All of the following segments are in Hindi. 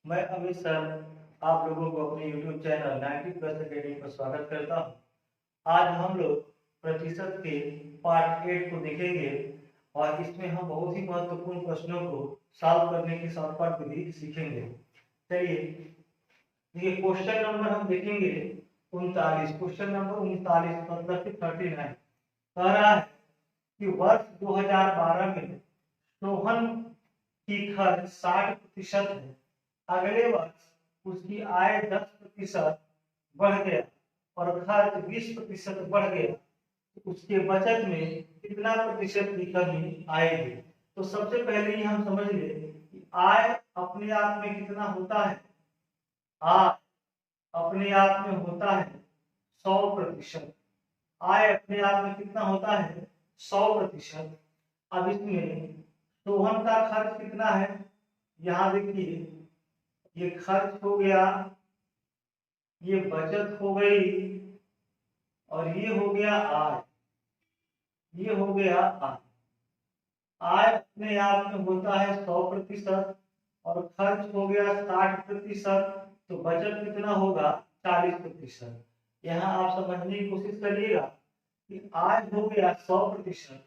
मैं अमित सर आप लोगों को अपने YouTube चैनल 90 प्लस अकेडमी पर स्वागत करता हूं। आज हम लोग प्रतिशत के पार्ट 8 को देखेंगे और इसमें हम बहुत ही महत्वपूर्ण प्रश्नों को सॉल्व करने की शॉर्टकट विधि सीखेंगे। चलिए देखिए, क्वेश्चन नंबर हम देखेंगे 39। क्वेश्चन नंबर 39 मतलब कि 39 कह रहा है कि वर्ष 2012 में सोहन की खर्च 60% है। अगले वर्ष उसकी आय 10% बढ़ गया और खर्च 20% बढ़ गया, तो उसके बचत में कितना प्रतिशत की कमी आएगी। तो सबसे पहले ही हम समझ ले कि आय अपने आप में कितना होता है। आय अपने आप में होता है 100%। आय अपने आप में कितना होता है 100%। अब इसमें सोहन का खर्च कितना है, यहाँ देखिए, ये खर्च हो गया, ये बचत हो गई और ये हो गया आय। ये हो गया आय। आय अपने आप में होता है 100% और खर्च हो गया 60%, तो बचत कितना होगा 40%। यहाँ आप समझने की कोशिश करिएगा कि आय हो गया 100%,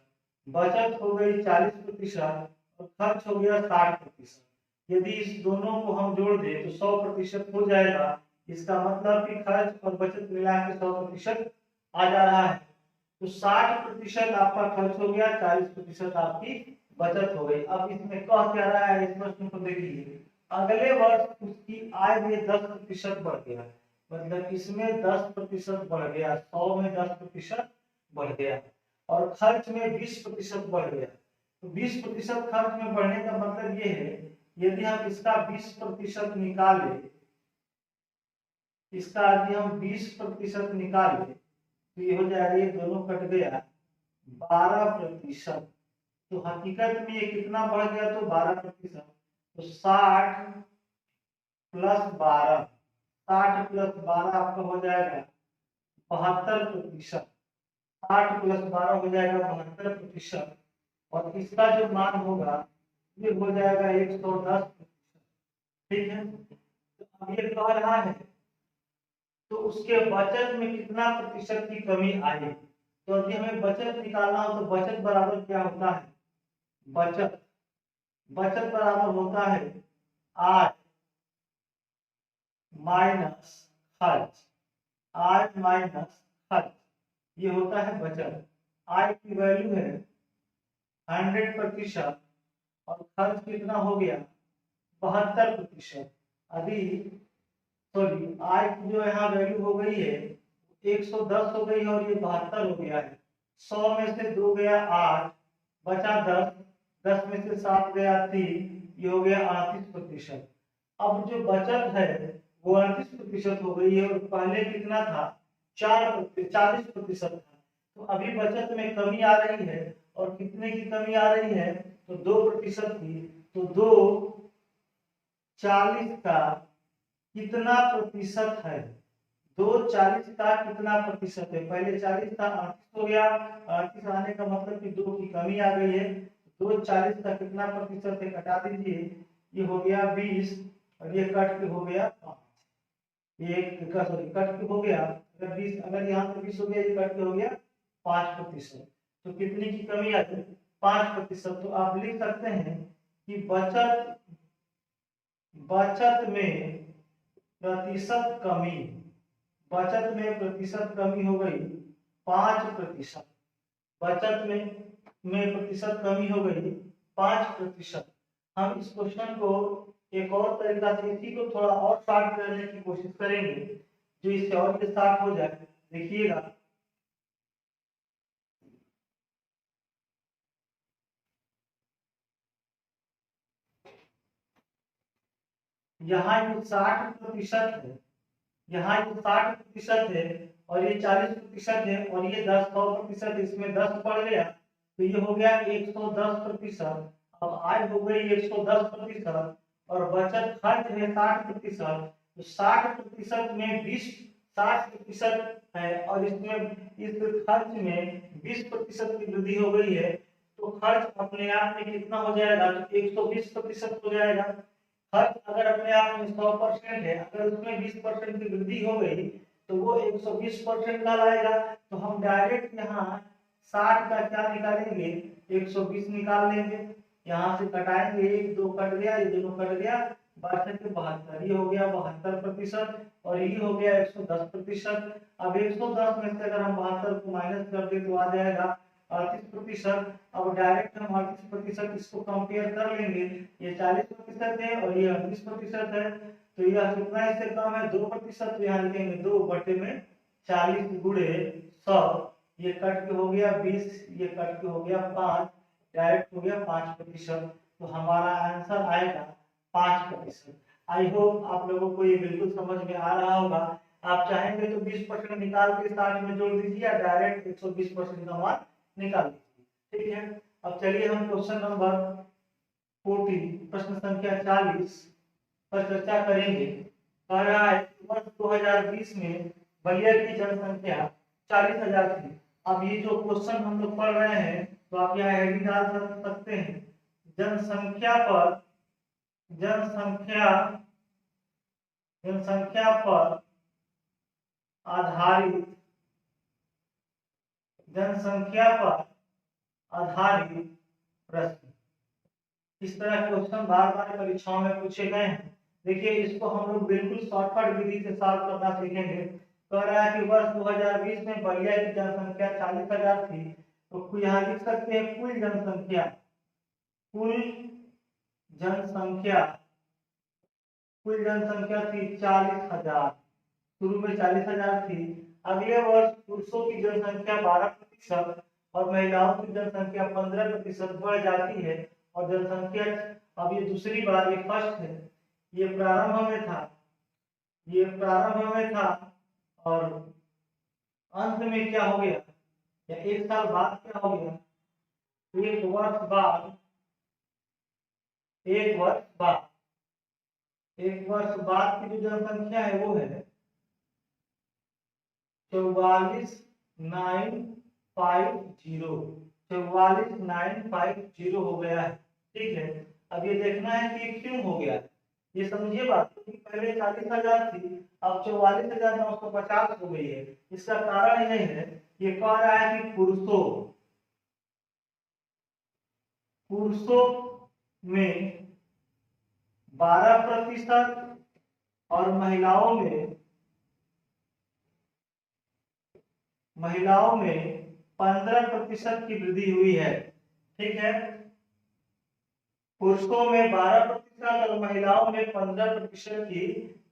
बचत हो गई 40% और खर्च हो गया 60%। यदि इस दोनों को हम जोड़ दें तो 100% हो जाएगा। इसका मतलब कि खर्च और बचत मिला के 100% आ जा रहा है। तो 60% आपका खर्च हो गया, 40% आपकी बचत हो गई। अब इसमें कह क्या रहा है, इस प्रश्न को देखिए, अगले वर्ष उसकी आय में 10% बढ़ गया, मतलब इसमें 10% बढ़ गया, 100 में 10% बढ़ गया और खर्च में 20% बढ़ गया। तो 20% खर्च में बढ़ने का मतलब ये है, यदि हम इसका 20% निकालें, इसका यदि हम 20% निकालें तो ये हो जाएगा, ये दोनों कट गया 12%। तो हकीकत में ये कितना बढ़ गया, तो 12%। तो 60 प्लस 12, 60 प्लस 12 आपका हो जाएगा 72%। 60 प्लस 12 हो जाएगा 72% और इसका जो मान होगा ये हो जाएगा 110%। ठीक है, तो अब ये कह रहा है तो उसके बचत में कितना प्रतिशत की कमी आई। तो यदि हमें बचत निकालना हो तो बचत बराबर क्या होता है, बचत बचत बराबर होता है आय माइनस खर्च। आय माइनस खर्च, ये होता है बचत। आय की वैल्यू है 100% और खर्च कितना हो गया 72%। अभी सॉरी, आय की जो यहाँ वैल्यू हो गई है 110 हो गई और ये 72 हो गया है। 100 में से 2 गया 8, बचा 10, 10 में से 7 गया 3, ये हो गया 38%। अब जो बचत है वो 38% हो गई है और पहले कितना था 40% था। तो अभी बचत में कमी आ रही है और कितने की कमी आ रही है, तो 2% की। तो 2 40 का कितना प्रतिशत है, 2 40 का कितना प्रतिशत है, पहले 40 था 38 हो गया, 38 आने का मतलब कि 2 की कमी आ गई है। 2 40 का कितना प्रतिशत है, घटा दीजिए, ये हो गया 20 और ये कट के हो गया 5। ये सॉरी कट के हो गया, अगर 20, अगर यहाँ से 20 हो गया, ये कट के हो गया 5%। तो कितनी की कमी आ गई 5%। तो आप लिख सकते हैं कि बचत बचत में प्रतिशत कमी, बचत में प्रतिशत कमी हो गई 5%। बचत में प्रतिशत कमी हो गई 5%। हम इस क्वेश्चन को एक और तरीका से इसी को थोड़ा और शार्ट करने की कोशिश करेंगे, जो इससे और भी शार्ट हो जाए। देखिएगा, यहाँ ये 60% है, यहाँ ये 60% है और ये 40% है और ये 100%, इसमें 10 पड़ गया तो ये हो गया 110%। अब आय हो गई 110% और बचत खर्च है 60%। तो 60% में 60% है और इसमें इस खर्च में 20% की वृद्धि हो गई है, तो खर्च अपने आप में कितना हो जाएगा, तो 120% हो जाएगा। खर्च अगर अपने आप में 100% है, अगर उसमें 20% की वृद्धि हो गई तो वो 120% का लाएगा। तो हम डायरेक्ट यहाँ 60 का क्या निकालेंगे, 120 निकाल लेंगे। यहाँ से कटाएंगे, 1 2 कट गया, ये दोनों कट गया, 72 ये हो गया 72%, और ये हो गया 110%। अब 110 में से अगर हम 72 को माइनस कर दे तो आ जाएगा 38%। अब डायरेक्ट हम 38% इसको कंपेयर कर लेंगे, ये 40% है और ये 38% है, तो यह कितना इससे कम है, 2%। तो यहाँ लिखेंगे 2/40 गुणे 100, ये कट के हो गया 20, ये कट के हो गया 5, डायरेक्ट हो गया 5%। तो हमारा आंसर आएगा 5%। आई होप आप लोगों को ये बिल्कुल समझ में आ रहा होगा। आप चाहेंगे तो 20% निकाल के 60 में जोड़ दीजिए या डायरेक्ट 120% का मान निकाल दीजिए। ठीक है, अब चलिए हम क्वेश्चन नंबर 40 प्रश्न संख्या 40 पर चर्चा करेंगे। कह रहा है वर्ष 2020 में बलिया की जनसंख्या 40,000 थी। अब ये जो क्वेश्चन हम लोग पढ़ रहे हैं तो आप यहाँ हेडिंग डाल सकते हैं, जनसंख्या पर जनसंख्या जनसंख्या पर आधारित जनसंख्या पर आधारित प्रश्न। इस तरह क्वेश्चन बार बार परीक्षाओं में पूछे गए हैं। देखिए इसको हम लोग बिल्कुल शॉर्टकट विधि से सॉल्व करना सीखेंगे। कह रहा है कि वर्ष 2020 में बलिया की जनसंख्या 40,000 थी। तो यहाँ लिख सकते हैं कुल जनसंख्या जनसंख्या कुल जनसंख्या थी 40,000। शुरू में 40,000 थी। अगले वर्ष पुरुषों की जनसंख्या 12% और महिलाओं की जनसंख्या 15% बढ़ जाती है। और जनसंख्या, अब ये दूसरी बार, ये फर्स्ट है, ये प्रारंभ में था और अंत में क्या हो गया, या एक साल बाद क्या हो गया, एक वर्ष बाद की जो जनसंख्या है वो है 44,950 हो गया है। ठीक है, अब ये देखना है कि क्यों हो गया, ये समझिए बात, क्योंकि पहले 40,000 थी, अब 44,950 हो गई है। इसका कारण यही है, ये कह रहा है कि पुरुषों में 12% और महिलाओं में 15% की वृद्धि हुई है। ठीक है, पुरुषों में 12% और महिलाओं में 15% की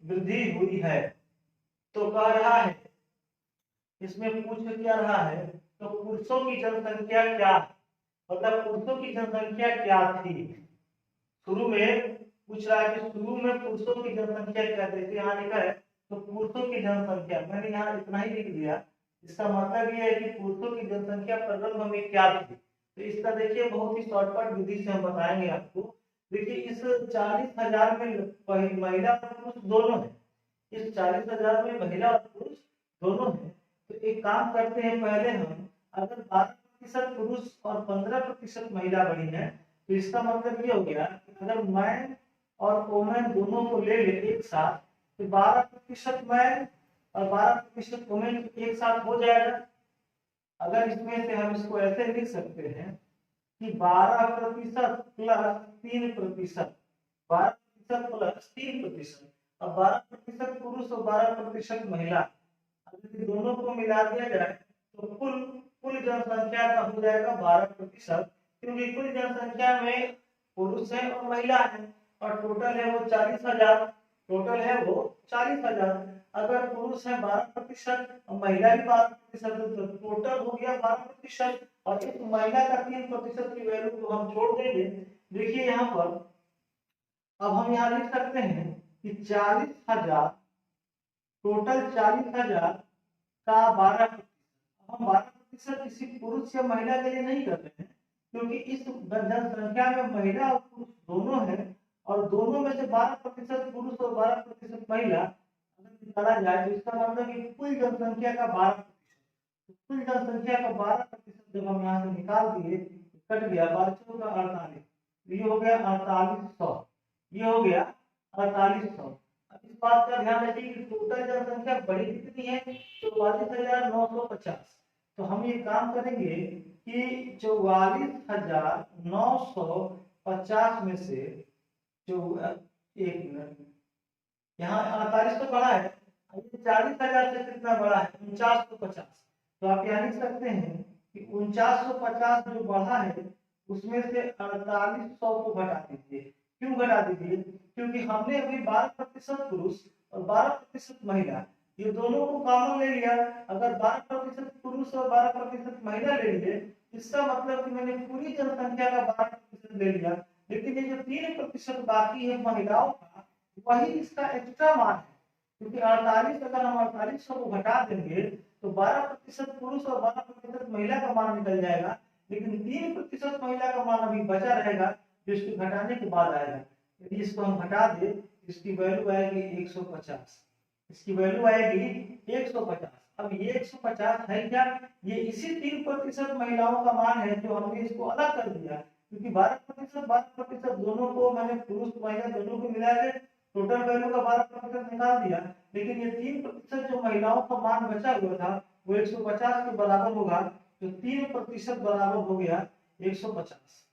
वृद्धि हुई है। तो कह रहा है, इसमें पूछ क्या रहा है, तो पुरुषों की जनसंख्या क्या है, मतलब पुरुषों की जनसंख्या क्या थी। शुरू में पूछ रहा है कि शुरू में पुरुषों की जनसंख्या क्या थी। यहाँ लिखा है तो पुरुषों की जनसंख्या, मैंने यहाँ इतना ही लिख दिया। इसका मतलब ये है कि पुरुषों की जनसंख्या प्रारंभ में क्या थी। तो इसका देखिए बहुत ही शॉर्टकट विधि से हम बताएंगे आपको। देखिए इस 40,000 में महिला और पुरुष दोनों है, इस 40,000 में महिला और पुरुष दोनों है। तो एक काम करते हैं, पहले हम अगर 12% पुरुष और 15% महिला बड़ी है, तो इसका मतलब ये हो गया कि अगर मैन और वोमेन दोनों को ले ले एक साथ, तो 12% मैन और 12% वोमेन एक साथ हो जाएगा। अगर इसमें से हम इसको ऐसे लिख सकते हैं कि 12% प्लस 3%, 12% प्लस 3%। अब 12% पुरुष और 12% महिला, अगर दोनों को मिला दिया जाए तो कुल जनसंख्या का हो जाएगा 12%, क्योंकि कुल जनसंख्या में पुरुष है और महिला है, और टोटल है वो 40,000। अगर पुरुष है 12% और महिला भी 12%, तो टोटल हो गया 12%। और इस महिला का 3% की वैल्यू को हम छोड़ देंगे। देखिए यहाँ पर अब हम यहाँ लिख सकते हैं कि 40,000, टोटल 40,000 का 12%। हम 12% किसी पुरुष या महिला के लिए नहीं कर रहे हैं, क्योंकि इस जनसंख्या में महिला और पुरुष दोनों है, और दोनों में से 12% पुरुष और 12% महिला अगर निकाला जाए तो इसका मतलब है कि कुल जनसंख्या का 12%। कुल जनसंख्या का 12% जब हम यहाँ से निकाल दिए, कट गया 12 का 48, ये हो गया 4800, ये हो गया 4800। अब इस बात का ध्यान रखिए कि टोटल जनसंख्या बड़ी कितनी है, 44,950। तो हम ये काम करेंगे कि 44,950 में से जो एक मिनट, यहाँ 48 तो बड़ा है, 40,000 से कितना बड़ा है, 4950। तो आप यहाँ लिख सकते हैं कि 4950 जो बढ़ा है उसमें से 4800 को घटा दीजिए। क्यों घटा दीजिए, क्योंकि हमने अभी 12% पुरुष और 12% महिला ये दोनों को कॉमन ले लिया। अगर 12% पुरुष और 12% महिला ले लिए, इसका मतलब कि मैंने पूरी जनसंख्या का 12% ले लिया, लेकिन ये जो 3% बाकी है महिलाओं का, वही इसका एक्स्ट्रा मान है। क्योंकि 48 अगर हम 4800 को घटा देंगे तो 12% पुरुष और 12% महिला का मान निकल जाएगा, लेकिन 3% महिला का मान अभी बचा रहेगा जो इसको घटाने के बाद आएगा। यदि इसको हम घटा दे, इसकी वैल्यू आएगी 150। इसकी वैल्यू आएगी 150। अब ये 150 है क्या, ये इसी 3% महिलाओं का मान है जो हमने इसको अलग कर दिया। क्योंकि 12% दोनों को मैंने पुरुष महिला दोनों को मिला के टोटल वैल्यू का 12% निकाल दिया, लेकिन ये 3% जो महिलाओं का मान बचा हुआ था वो 150 के बराबर होगा। तो 3% बराबर हो गया 150।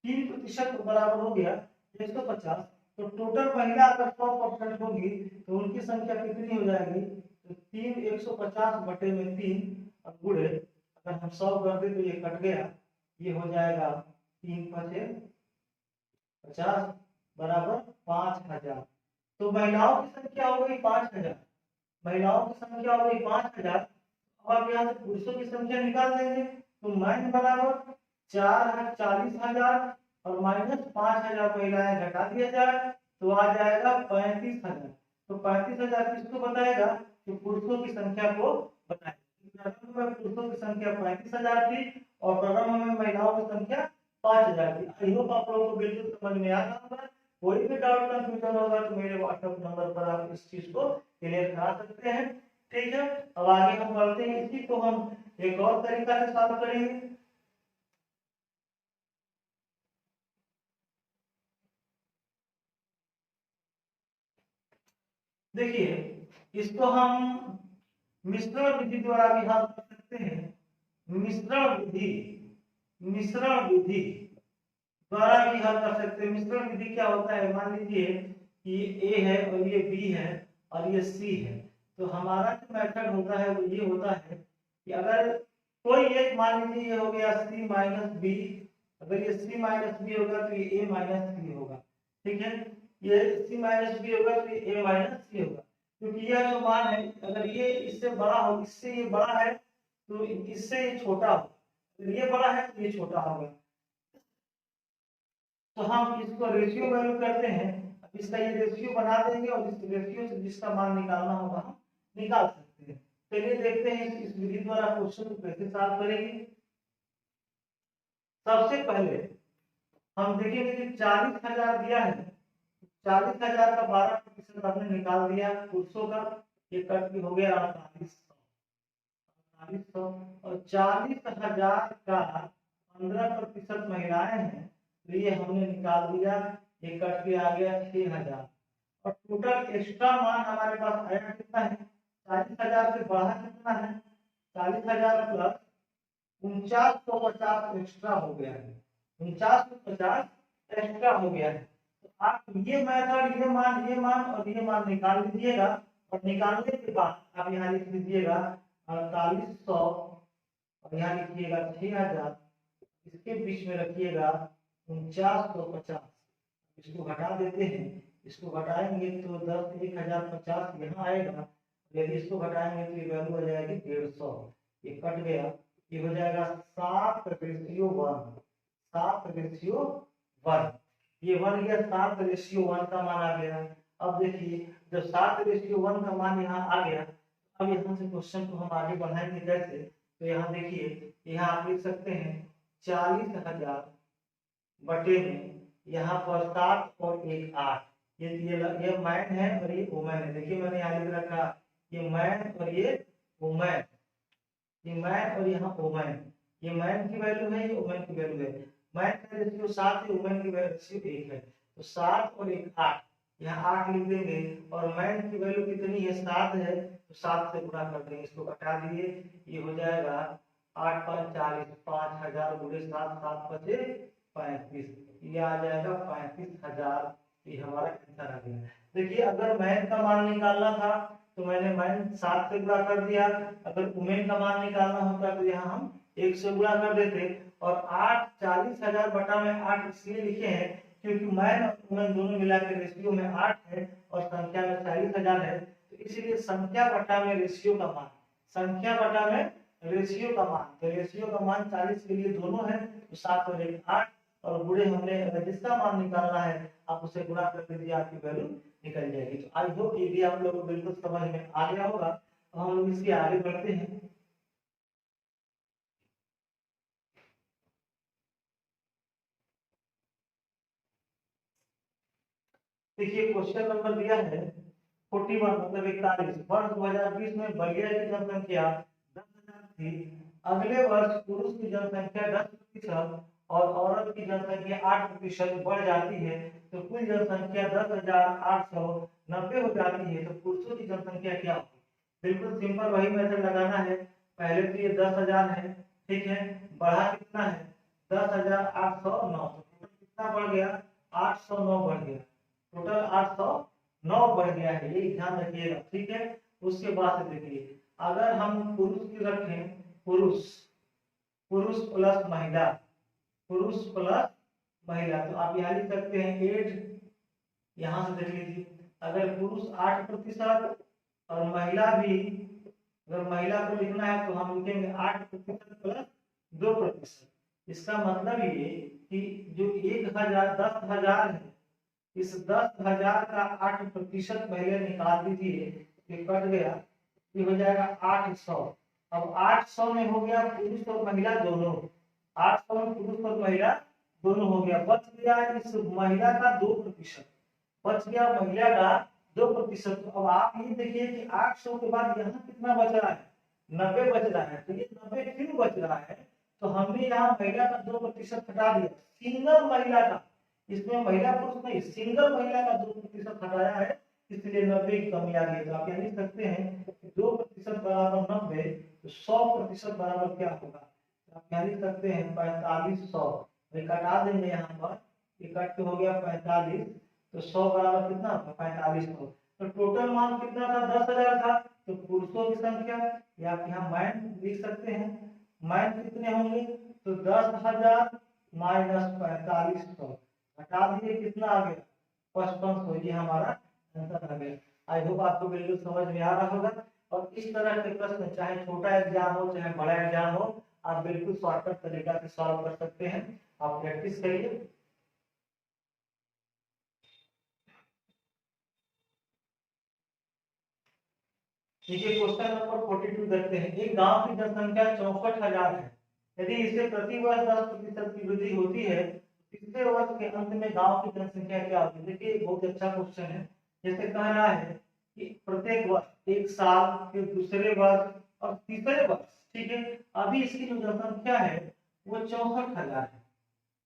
3% बराबर हो गया 150। तो टोटल महिला अगर 100% होगी तो उनकी संख्या कितनी हो जाएगी, तो 150 बटे में 3 और गुणे, अगर हम 100 कर दे तो ये कट गया, ये हो जाएगा 3 पचे 50 बराबर 5000। तो महिलाओं की संख्या हो गई 5000, महिलाओं की संख्या हो गई 5000। अब आप यहाँ से पुरुषों की संख्या निकाल देंगे, तो मैन बराबर 40,000 और माइनस 5000 महिलाएं घटा दिया जाए तो आ जाएगा 35,000। तो 35,000 किसको बताएगा, तो पुरुषों की संख्या को बताएगा। पुरुषों की संख्या 35,000 थी और प्रारंभ में महिलाओं की संख्या 5000 थी। आई होप आप लोगों को बिल्कुल समझ में आ रहा होगा। कोई भी डाउट कंफ्यूजन होगा तो मेरे व्हाट्सएप नंबर पर आप इस चीज को क्लियर करा सकते हैं। ठीक है, अब आगे हम बढ़ते हैं, इसी को हम एक और तरीका से सॉल्व करेंगे। देखिए, इसको हम मिश्रण विधि द्वारा भी हल कर सकते हैं। मिश्रण विधि, मिश्रण विधि द्वारा भी हल कर सकते हैं। मिश्रण विधि क्या होता है, मान लीजिए कि ए है और ये बी है और ये सी है। तो हमारा जो मेथड होता है वो ये होता है कि अगर कोई एक, मान लीजिए ये हो गया सी माइनस बी, अगर ये सी माइनस बी होगा तो ये ए माइनस सी होगा। ठीक है, ये सी माइनस बी होगा तो ये ए माइनस सी होगा। क्योंकि यह जो मान है, अगर ये इससे बड़ा हो, इससे ये बड़ा है तो इससे ये छोटा हो, अगर ये बड़ा है तो ये छोटा होगा। तो हम इसको रेशियो वैल्यू करते हैं। अब इसका ये रेशियो बना देंगे और इस रेशियो से जिसका मान निकालना होगा हम निकाल सकते हैं। चलिए देखते हैं इस विधि द्वारा क्वेश्चन को कैसे सॉल्व करेंगे। सबसे पहले हम देखेंगे कि 40,000 दिया है, 40,000 का 12% हमने निकाल दिया पुरुषों का, ये कट के हो गया 4800। और 40,000 का 15% महिलाएं हैं, तो ये हमने निकाल दिया, ये कट के आ गया 6,000। और टोटल एक्स्ट्रा मान हमारे पास आया कितना है, 40,000 से बढ़ा कितना है, 40,000 प्लस 4950 एक्स्ट्रा हो गया है, 4950 एक्स्ट्रा हो गया है। तो आप ये मेथड, ये मान और ये मान निकाल लीजिएगा और निकालने के बाद आप यहाँ लिख लीजिएगा 4800 और यहाँ लिखिएगा 6,000, इसके बीच में रखिएगा 4950। इसको घटा देते हैं, इसको घटाएंगे तो 10 1050 यहाँ आएगा। यदि इसको घटाएंगे तो ये वैल्यू आ जाएगी 150, ये कट गया, ये हो जाएगा 7:1। 7:1, ये बन गया 7:1 का मान आ गया। अब देखिए जब 7:1 का मान यहाँ आ गया, अब यहाँ से क्वेश्चन को हम आगे बढ़ाएंगे कैसे। तो यहाँ देखिए, यहाँ आप लिख सकते हैं 40,000 बटे में यहाँ पर 7 और 1 8। ये मैन है और ये वुमेन है। देखिए मैंने यहाँ लिख रखा, ये मैन और ये वुमेन, ये मैन और यहाँ वुमेन, ये मैन की वैल्यू है, ये वुमेन की वैल्यू है। मैन का रेशियो 7 है, वुमेन की रेशियो 1 है। तो 7 और 1 8, यहाँ 8 लिख देंगे और मैन की वैल्यू कितनी है 7 है, तो 7 से गुणा कर देंगे, इसको घटा दिए, ये हो जाएगा 8 5 40, 5000 गुणे 7, 7 पचे 35, ये आ जाएगा 35,000। ये हमारा आंसर आ गया। देखिए अगर मैन का मान निकालना था तो मैंने मैन 7 से गुणा कर दिया, अगर वुमेन का मान निकालना होता तो यहाँ हम 1 से गुणा कर देते। और 8 40,000 बटा में 8 इसलिए लिखे हैं क्योंकि मैन और वुमेन दोनों मिला के रेशियो में 8 है और संख्या में 40,000 है, तो इसलिए संख्या बटा में रेशियो का मान, संख्या बटा में रेशियो का मान, तो रेशियो का मान 40 के लिए दोनों है, तो 7 और 1 8, और गुणे हमने अगर जिसका मान निकालना है आप उसे गुणा कर दीजिए, आपकी वैल्यू निकल जाएगी। तो आई होप ये भी आप लोगों को बिल्कुल समझ में आ गया होगा। तो हम लोग इसके आगे बढ़ते हैं। देखिए क्वेश्चन नंबर दिया है 41 मतलब 41, वर्ष 2020 में बलिया की जनसंख्या 10,000 थी। अगले वर्ष पुरुष की जनसंख्या 10% और औरत की जनसंख्या 8% बढ़ जाती है, तो कुल जनसंख्या 10,890 हो जाती है, तो पुरुषों की जनसंख्या क्या होगी? बिल्कुल सिंपल वही मेथड लगाना है। पहले तो ये 10,000 है, ठीक है, बढ़ा कितना है 10,809, तो टोटल कितना बढ़ गया 809 बढ़ गया, टोटल 809 बढ़ गया है, ये ध्यान रखिएगा, ठीक है। उसके बाद से देखिए अगर हम पुरुष की रखें, पुरुष पुरुष प्लस महिला, पुरुष प्लस महिला, तो आप यहाँ लिख सकते हैं 8, यहाँ से देख लीजिए अगर पुरुष 8% और महिला भी, अगर महिला को लिखना है तो हम लिखेंगे 8% प्लस 2%। इसका मतलब ये कि जो 1000 10,000 है, इस 10,000 का 8% पहले निकाल दीजिए, ये कट गया, ये हो जाएगा 800। अब 800 में हो गया पुरुष और महिला दोनों, 800 में पुरुष और महिला दोनों हो गया, बच गया इस महिला का 2%, बच गया महिला का 2%। तो अब आप ये देखिए कि 800 के बाद यहाँ कितना बच रहा है 90 बच रहा है, तो ये 90 क्यों बच रहा है? तो हमने यहाँ महिला का 2% हटा दिया, सिंगल महिला का, इसमें महिला पुरुष नहीं सिंगल महिला का 2% हटाया है, इसलिए 90 की कमी आ गई। तो आप यहाँ लिख सकते हैं 2% बराबर 90, तो 100% बराबर क्या होगा? तो आप यहाँ लिख सकते हैं 4500, घटा देंगे यहाँ पर, ये कट के हो गया 45, तो 100 बराबर कितना होगा 4500। तो टोटल मान कितना था 10,000 था, तो पुरुषों की संख्या, या आप यहाँ मैन लिख सकते हैं, मैन कितने होंगे, तो 10,000 माइनस 4500, हटा दिए कितना आ गया 5500, ये हमारा आंसर आ गया। आई होप आपको बिल्कुल समझ में आ रहा होगा। और इस तरह के प्रश्न चाहे छोटा एग्जाम हो चाहे बड़ा एग्जाम हो, आप बिल्कुल शॉर्टकट तरीका से सॉल्व कर सकते हैं, आप प्रैक्टिस करिए। देखिए क्वेश्चन नंबर 42 देखते हैं, एक गांव की जनसंख्या 64,000 है, यदि इसे प्रति वर्ष 10% की वृद्धि होती है, तीसरे वर्ष के अंत में गांव की जनसंख्या क्या होगी? देखिए बहुत अच्छा क्वेश्चन है। जैसे कह रहा है कि प्रत्येक वर्ष एक साल, फिर दूसरे वर्ष और तीसरे वर्ष, ठीक है, अभी इसकी जो जनसंख्या है वो 64,000 है,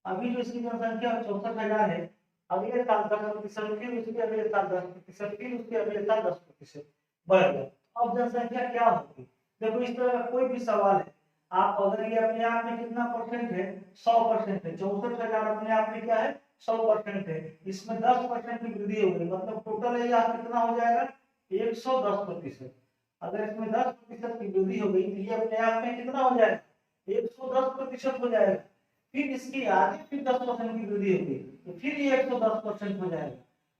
अभी जो इसकी जनसंख्या 64,000 है, अगले साल 10%, फिर उसके अगले साल 10%, फिर उसके अगले साल 10% बढ़ गया। अब जनसंख्या क्या होगी? देखो इस तरह का कोई भी सवाल है, आप अगर ये अपने आप में कितना परसेंट है 100% है, 64,000 अपने आप में क्या है 100% है, इसमें 10% की वृद्धि हो गई, मतलब टोटल है यह कितना हो जाएगा 110%। अगर इसमें 10% की वृद्धि हो गई तो ये अपने आप में कितना हो जाएगा 110% हो जाएगा। फिर इसके आगे फिर 10% की वृद्धि होगी तो फिर ये 110% हो जाएगा,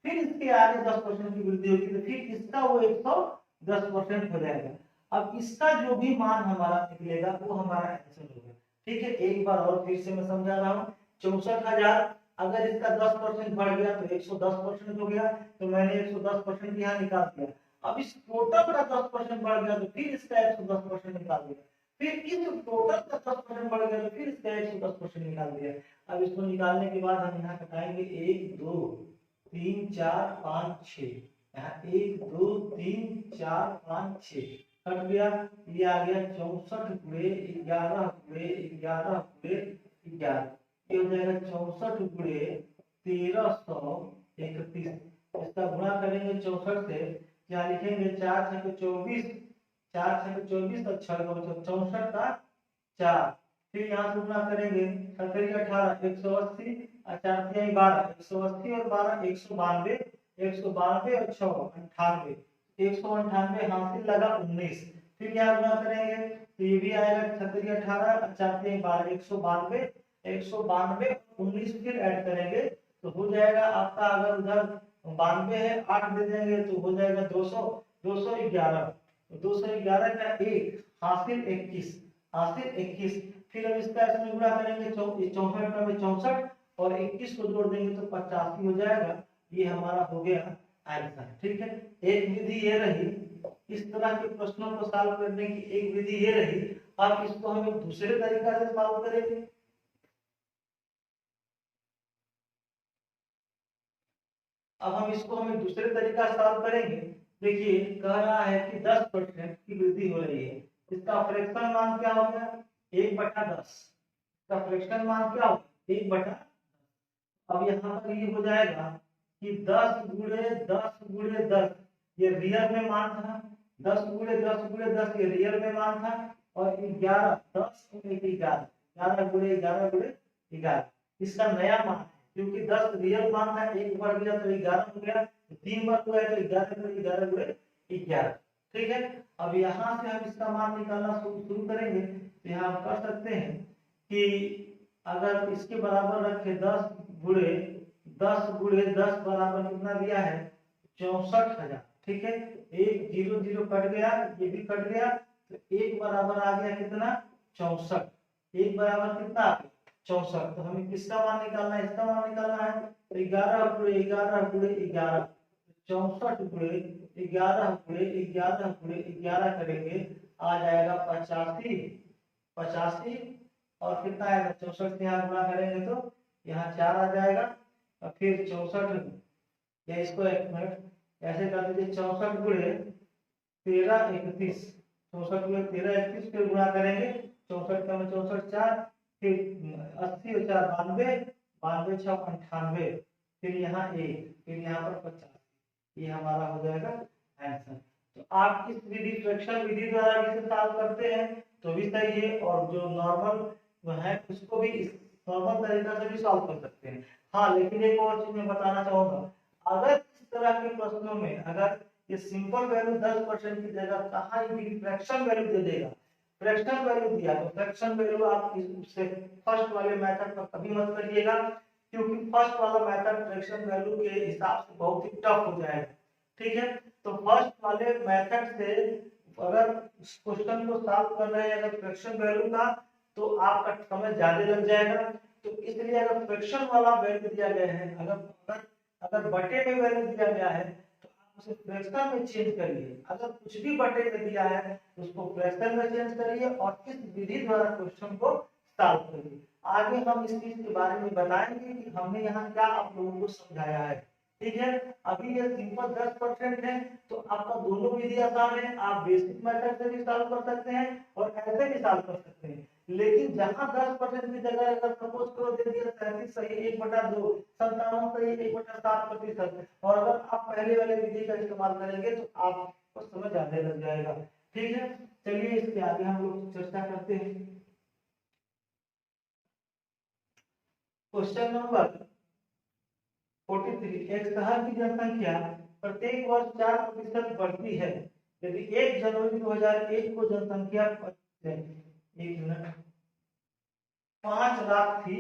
फिर इसके आगे 10% की वृद्धि होगी तो फिर इसका वो 110% हो जाएगा। अब इसका जो भी मान हमारा निकलेगा वो हमारा आंसर होगा, ठीक है। एक बार और फिर से मैं समझा रहा हूँ, 64,000 अगर इसका 10% बढ़ गया तो 110% हो गया, तो मैंने 110% यहाँ निकाल दिया। अब इस टोटल का 10% बढ़ गया तो फिर इसका 110% निकाल दिया, फिर इस टोटल का 10% बढ़ गया तो फिर इसका 110% निकाल दिया। अब इसको निकालने के बाद हम यहाँ कटाएंगे 1 2 3 4 5 6, यहाँ 1 2 3 4 5 6 कट गया, ये आ गया 64 गुणे 11 गुणे 11 गुणे 11, ये हो जाएगा 64 गुणे 1331, इसका गुणा करेंगे 64 से, यहाँ लिखेंगे 4 छक 24, 4 छक 24 और 6 64 का 4। फिर यहाँ से गुणा करेंगे 17 18 180 और 4 3 12, 180 और 12 192, 192 और 6 98, 198 हासिल लगा 19। फिर यहाँ गुणा करेंगे तो ये भी आएगा 36 18 और 4 3 12, 192, 192 19 फिर ऐड करेंगे तो हो जाएगा आपका, अगर उधर 92 है 8 दे देंगे तो हो जाएगा 200, 211, 211 का 1 हासिल 21, हासिल 21। फिर अब इसका इसमें गुणा करेंगे 64 का 64 और 21 को जोड़ देंगे तो 85 हो जाएगा। ये हमारा हो गया आंसर। ठीक है, एक विधि ये रही, इस तरह के प्रश्नों को सॉल्व करने की एक विधि ये रही। अब इसको हम एक दूसरे तरीका से सॉल्व करेंगे। अब हम इसको हम एक दूसरे तरीका से सॉल्व करेंगे। देखिए कह रहा है कि 10% की वृद्धि हो रही है, इसका फ्रैक्शन मान क्या हो गया 1/10, इसका फ्रैक्शन मान क्या हो 1/10। अब यहाँ पर ये हो जाएगा कि 10 गुणे 10 गुणे 10 ये रियल में मान था, 10 गुणे 10 गुणे 10 ये रियल में मान था, और 11 10 गुणे 11, 11 गुणे 11 गुणे 11 इसका नया मान है, क्योंकि 10 रियल मान था, एक बढ़ गया तो 11 हो गया, 3 बार हुआ है तो 11 गुणे 11 गुणे 11। ठीक है, अब यहाँ से हम इसका मान निकालना शुरू करेंगे। तो यहाँ हम कर सकते हैं कि अगर इसके बराबर रखे 10 गुणे 10 बराबर कितना दिया है 64,000। ठीक है, एक 0 0 कट गया, ये भी कट गया, तो एक बराबर आ गया कितना 64, एक बराबर कितना 64। तो हमें किसका मान निकालना है, इसका मान निकालना है। तो 11 गुणे 11 गुणे 11, 64 गुणे 11 गुणे 11 गुणे 11 करेंगे, आ जाएगा 85, 85 और कितना आएगा 64 से यहाँ गुणा करेंगे तो यहाँ 4 आ जाएगा, और फिर 64 या इसको एक मिनट ऐसे कर दीजिए, 64 गुणे 13 31, 64 गुणे 13 31 फिर गुणा करेंगे 64 का 64 4, फिर 80 और 4 92, 92 6 98, फिर यहाँ 1, फिर यहाँ पर 50, ये हमारा हो जाएगा आंसर। तो आप इस विधि फ्रैक्शन विधि द्वारा भी सॉल्व करते हैं तो भी सही है, और जो नॉर्मल है उसको भी इस नॉर्मल तरीका से भी सॉल्व कर सकते हैं। हाँ, लेकिन एक और चीज मैं बताना चाहूंगा, अगर इस तरह के प्रश्नों में अगर ये सिंपल वैल्यू 10% की जगह कहाँ ये फ्रैक्शन वैल्यू दे देगा, फ्रैक्शन वैल्यू दिया तो फ्रैक्शन वैल्यू आप इससे फर्स्ट वाले मेथड पर कभी मत करिएगा, क्योंकि फर्स्ट वाला मेथड फ्रैक्शन वैल्यू के हिसाब से बहुत ही टफ हो जाएगा। ठीक है, तो फर्स्ट वाले मेथड से अगर क्वेश्चन को सॉल्व कर रहे हैं अगर फ्रैक्शन वैल्यू का, तो आपका समय ज्यादा लग जाएगा। तो इसलिए अगर फ्रैक्शन वाला वैल्यू दिया गया है, अगर अगर बटे में वैल्यू दिया गया है तो आप उसे फ्रैक्शन में चेंज करिए, अगर कुछ भी बटे में दिया है उसको फ्रैक्शन में चेंज करिए और इस विधि द्वारा क्वेश्चन को सॉल्व करिए। आगे हम इस चीज के बारे में बताएंगे कि हमने यहाँ क्या आप लोगों को समझाया है। ठीक है, अभी ये सिंपल 10% है, तो आपका दोनों विधि आसान है, आप बेसिक मेथड से भी सॉल्व कर सकते हैं और ऐसे भी सॉल्व कर सकते हैं। लेकिन जहां 10% की जगह अगर सपोज करो दे दिया 37 सही 1/2, 57 सही 1/7%, और अगर आप पहले वाले विधि का इस्तेमाल करेंगे तो आपको समझ आने लग जाएगा। ठीक है, चलिए इसके आगे हम लोग चर्चा करते हैं। क्वेश्चन नंबर 43, एक शहर की जनसंख्या प्रत्येक वर्ष 4% बढ़ती है, यदि 1 जनवरी 2001 को जनसंख्या 5 लाख थी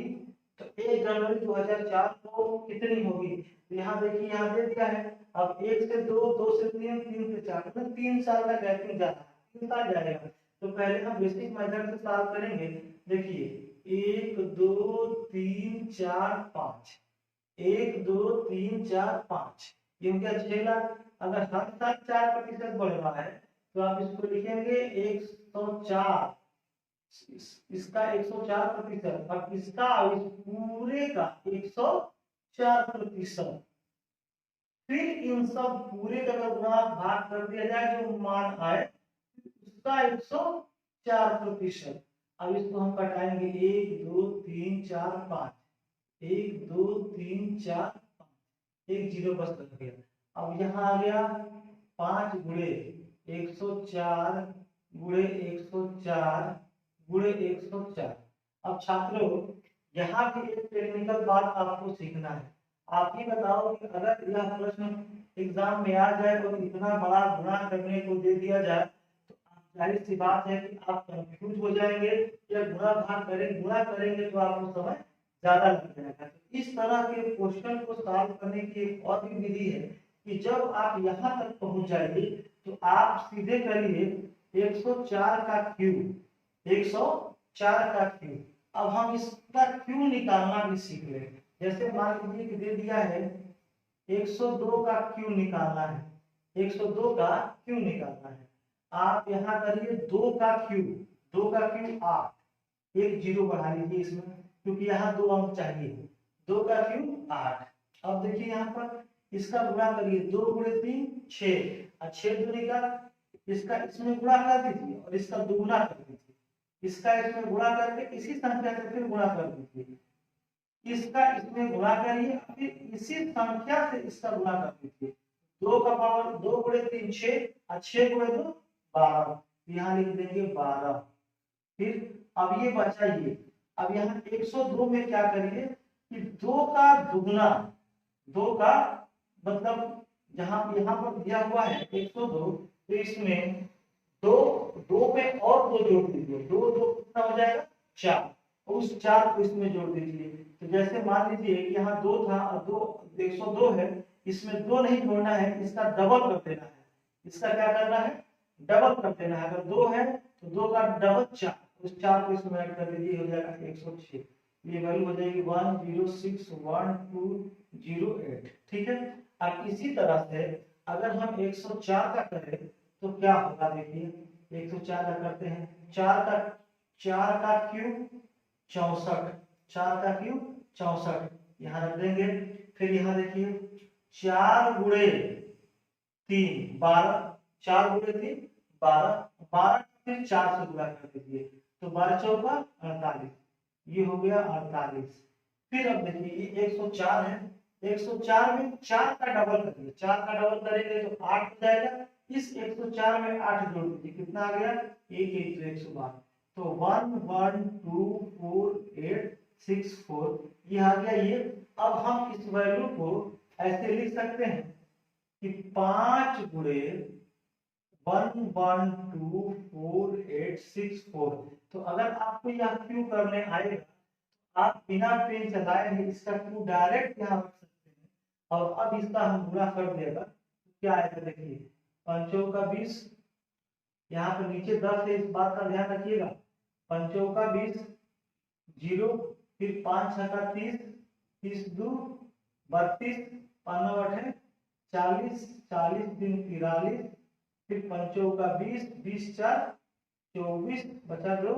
तो 1 जनवरी 2004 को कितनी होगी। तो यहाँ देखिए, यहाँ दे दिया है, अब 1 से 2, 2 से 3, 3 से 4, मतलब 3 साल का गैपिंग जा रहा है, 3 साल जाएगा। तो पहले हम बेसिक मेथड से सॉल्व करेंगे। देखिए 1 2 3 4 5, 1 2 3 4 5, ये हो गया 6 लाख। अगर हर साल 4% बढ़ रहा है तो आप इसको लिखेंगे 104, इसका 104% और इसका इस पूरे का 104%। फिर इन सब पूरे का अगर गुणा भाग कर दिया जाए जो मान आए उसका 104%। अब इसको हम कटाएंगे 1 2 3 4 5, 1 2 3 4 5, एक जीरो बस लग गया। अब यहाँ आ गया 5 गुणे 104 गुणे 104 गुणे 104। अब छात्रों यहाँ भी एक टेक्निकल बात आपको सीखना है। आप ही बताओ कि अगर यह प्रश्न एग्जाम में आ जाए और इतना बड़ा गुणा करने को दे दिया जाए तो जाहिर सी बात है कि आप कंफ्यूज हो जाएंगे। या गुणा करेंगे तो आपको समय ज्यादा लग जाएगा। तो इस तरह के क्वेश्चन को सॉल्व करने की एक और भी विधि है कि जब आप यहाँ तक पहुंच जाएंगे तो आप सीधे करिए 104 का क्यूब, 104 का क्यूब। अब हम इसका क्यों निकालना भी सीख लेंगे। जैसे मान लीजिए कि दे दिया है 102 का क्यों निकालना है, 102 का क्यों निकालना है। आप यहाँ करिए 2 का क्यूब, 2 का क्यूब 8, एक जीरो बढ़ा लीजिए इसमें क्योंकि यहाँ 2 अंक चाहिए। 2 का क्यूब 8। अब देखिए यहाँ पर इसका गुणा करिए, 2 गुणे 3 6 और 6 दूनी का इसका इसमें गुणा कर दीजिए और इसका दुगुना कर दीजिए। इसका इसमें गुणा करके इसी संख्या से फिर गुणा कर दीजिए। इसका इसमें गुणा करिए फिर इसी संख्या से इसका गुणा कर दीजिए। 2 का पावर 2 गुणे 3 6 और 6 गुणे 2 12। यहाँ लिख देंगे 12। फिर अब ये बचा ये। अब यहाँ 102 में क्या करिए कि 2 का दुगुना, 2 का मतलब जहां यहाँ पर दिया हुआ है 102 तो इसमें 2 2 में और 2 जोड़ दीजिए। 2 2 कितना हो जाएगा 4। उस 4 को इसमें जोड़ दीजिए। तो जैसे मान लीजिए कि यहाँ 2 था और 2 102 है, इसमें 2 नहीं जोड़ना है, इसका डबल कर देना है। इसका क्या करना है डबल कर देना है। अगर 2 है तो 2 का डबल 4, उस 4 को इसमें ऐड कर दीजिए, हो जाएगा 106। ये वैल्यू हो जाएगी 1061208। ठीक है। अब इसी तरह से अगर हम 104 का करें तो क्या होगा देखिए। 104 का करते हैं, 4 का क्यूब 64, 4 का क्यूब 64 यहाँ रख देंगे। फिर यहाँ देखिए 4 गुणे 3 12, 4 गुणे 3 12, 12 फिर 4 से गुणा कर दीजिए तो 12 चौका 48, ये हो गया 48। फिर अब देखिए ये 104 है, 104 में 4 का डबल करिए, 4 का डबल करेंगे तो 8 हो जाएगा। इस 104 में 8 जोड़ दीजिए, कितना आ गया 1 1 तो 112। तो 1 1 2 4 8 6 4 ये आ गया ये। अब हम इस वैल्यू को ऐसे लिख सकते हैं कि 5 गुणे 1 1 2 4 8 6 4। तो अगर आपको यह क्यों करने आएगा आप बिना पेन चलाए ही इसका क्यू डायरेक्ट यहाँ रख सकते हैं और अब इसका हम गुणा कर देगा तो क्या आएगा देखिए। 5 का 20, यहाँ पर नीचे 10 है, इस बात का ध्यान रखिएगा। 5 का 20 0, फिर 5 का 30, 30 2 32, 5 8 40, 40 दिन 43, फिर 5 का 20, 20 4 24 बचा 2,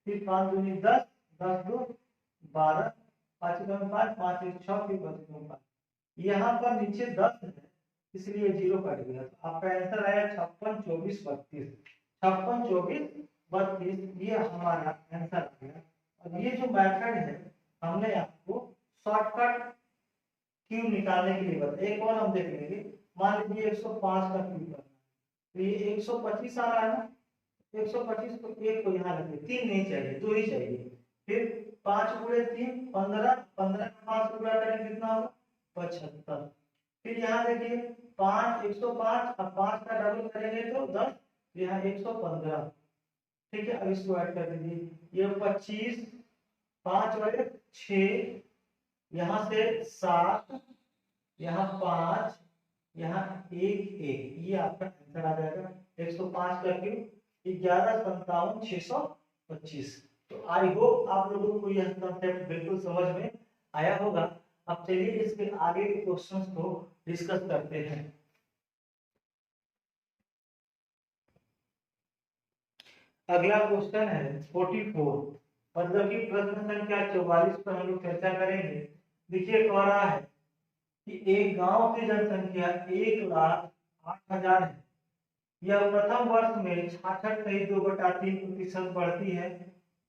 फिर 5 दूनी 10, 10 2 12, 5 का 5 5 1 6 फिर 5 5। यहाँ पर नीचे 10 है इसलिए 0 कट गया। तो आपका आंसर आया 56 24 32। 56 24 32 ये हमारा आंसर आ गया। अब ये जो मेथड है हमने आपको शॉर्टकट क्यूब निकालने के लिए बताया। एक और हम देख लेंगे। मान लीजिए 105 का क्यूब करना तो ये 125 आ रहा है ना। 125 को एक को यहाँ रखिए, 3 नहीं चाहिए 2 ही चाहिए। फिर 5 गुणे 3 15, 15 का 5 से गुणा करेंगे कितना होगा 75। फिर यहाँ देखिए 5 105 अब 5 का डबल करेंगे तो 10, यहाँ 115। ठीक है। अब इसको ऐड कर दीजिए, ये 25 5 वाले 6, यहाँ से 7, यहाँ 5, यहाँ 1 1, ये आपका आंसर आ जाएगा 105 का क्यूब 11 57 625। तो आई होप आप लोगों को यह कंसेप्ट बिल्कुल समझ में आया होगा। अब चलिए इसके आगे के क्वेश्चंस को डिस्कस करते हैं। अगला क्वेश्चन है 44, मतलब कि प्रश्न संख्या 44 पर हम लोग चर्चा करेंगे। देखिए कह रहा है कि एक गांव की जनसंख्या 1,08,000 है। यह प्रथम वर्ष में 66.2/3% बढ़ती है,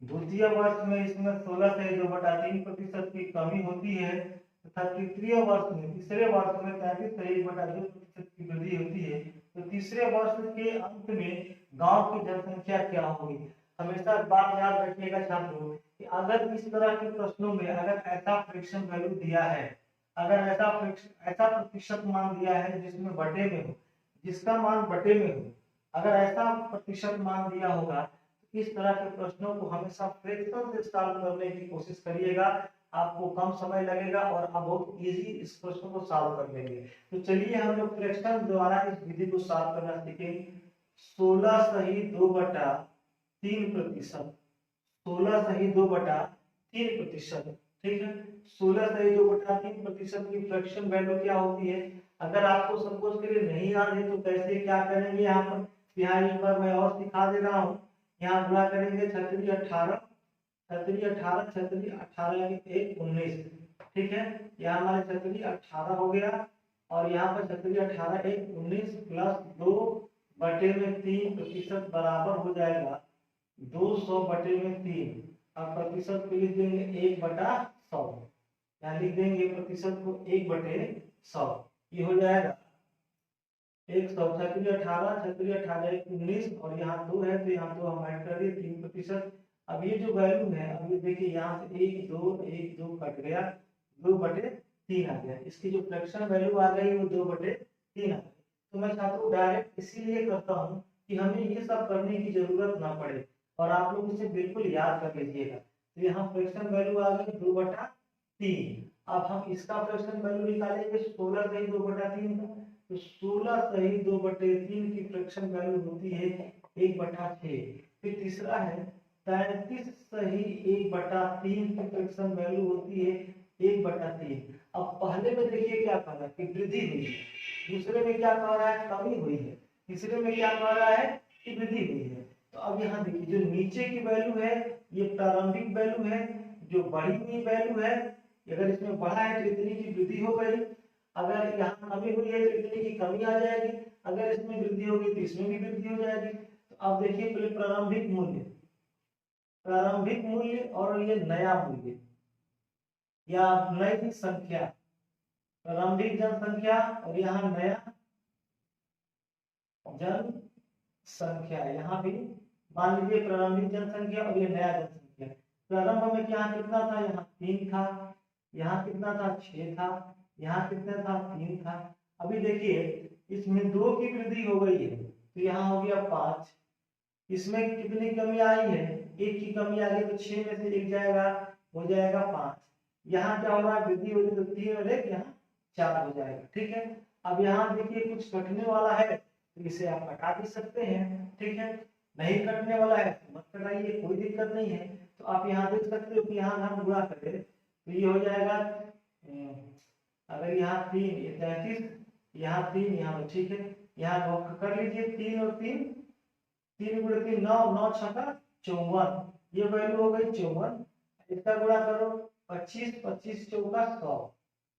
द्वितीय वर्ष में इसमें 16.2/3% की कमी होती है, तथा तृतीय वर्ष में, तीसरे वर्ष में 33.2% की वृद्धि होती है, तो तीसरे वर्ष के अंत में गांव की जनसंख्या क्या होगी। हमेशा बात याद रखिएगा छात्रों कि अगर इस तरह के प्रश्नों में अगर ऐसा फ्रैक्शन वैल्यू दिया है, अगर ऐसा प्रतिशत मान दिया है जिसमें बटे में हो, जिसका मान बटे में हो, अगर ऐसा प्रतिशत मान दिया होगा तो इस तरह के प्रश्नों को हमेशा फ्रैक्शन से सॉल्व करने की कोशिश करिएगा। आपको कम समय लगेगा और आप बहुत इजी इस प्रश्न को सॉल्व कर लेंगे। तो चलिए हम लोग फ्रैक्शन द्वारा इस विधि को सॉल्व करना सीखेंगे। 16 सही 2/3%, 16 सही 2/3%, ठीक है। 16 सही 2/3% की फ्रैक्शन वैल्यू क्या होती है। अगर आपको सपोज के लिए नहीं याद है तो कैसे क्या करेंगे, यहाँ पर एक बार मैं और सिखा दे रहा हूँ। यहाँ गुणा करेंगे 36 18 छतरी 18 छतरी 18 1 19, ठीक है। यहाँ हमारे छतरी 18 हो गया और यहाँ पर छतरी 18 1 19 प्लस 2/3% बराबर हो जाएगा 200/3। अब प्रतिशत को लिख देंगे 1/100, यहाँ लिख देंगे प्रतिशत को 1/100, ये हो जाएगा 100। छतरी 18 1 19 और यहाँ 2 है तो यहाँ 2 हम ऐड कर दिए 3%। अब ये जो वैल्यू है, अब ये देखिए यहाँ से 1 2 कट गया, 2/3 आ गया। इसकी जो फ्रैक्शन वैल्यू आ गई वो 2/3 आ गई। तो मैं छात्रों डायरेक्ट इसीलिए करता हूँ कि हमें ये सब करने की जरूरत ना पड़े और आप लोग इसे बिल्कुल याद कर लीजिएगा। तो यहाँ फ्रैक्शन वैल्यू आ गई 2/3। अब हम इसका फ्रैक्शन वैल्यू निकालेंगे 16 सही 2/3 का। तो 16 सही 2/3 की फ्रैक्शन वैल्यू होती है 1/6। फिर तीसरा है 33 सही 1/3 की फ्रैक्शन वैल्यू होती है 1/3। अब पहले में देखिए क्या कह रहा है कि वृद्धि हुई है, दूसरे में क्या कह रहा है कमी हुई है, तीसरे में क्या कह रहा है कि वृद्धि हुई है। तो अब यहाँ देखिए जो नीचे की वैल्यू है ये प्रारंभिक वैल्यू है, जो बढ़ी हुई वैल्यू है अगर इसमें बढ़ा है तो इतनी की वृद्धि हो गई, अगर यहाँ कमी हुई है तो इतनी की कमी आ जाएगी, अगर इसमें वृद्धि होगी तो इसमें भी वृद्धि हो जाएगी। तो अब देखिए पहले प्रारंभिक मूल्य और ये नया मूल्य या नई संख्या, प्रारंभिक जनसंख्या और यहाँ नया जनसंख्या, यहाँ भी मान लीजिए प्रारंभिक जनसंख्या और ये नया जनसंख्या। प्रारंभ में यहाँ कितना था, यहाँ 3 था, यहाँ कितना था 6 था, यहाँ कितना था 3 था। अभी देखिए इसमें 2 की वृद्धि हो गई है तो यहाँ हो गया 5। इसमें कितनी कमी आई है, 1 की कमी आ गई तो 6 में से 1 जाएगा, हो जाएगा 5। यहाँ क्या हो रहा है वृद्धि होगी तो 3 और 1 यहाँ 4 हो जाएगा, ठीक है। अब यहाँ देखिए कुछ कटने वाला है तो इसे आप कटा भी सकते हैं, ठीक है। नहीं कटने वाला है तो मत कटाइए, कोई दिक्कत नहीं है। तो आप यहाँ देख सकते हो कि यहाँ हम गुणा करें तो ये हो जाएगा अगर यहाँ 3 ये 33, यहाँ 3 यहाँ, ठीक है। यहाँ कर लीजिए 3 और 3 3 गुणे 3 9 9 छक्का 54, ये वैल्यू हो गई 54। इसका गुणा करो 25 25 चौका 100।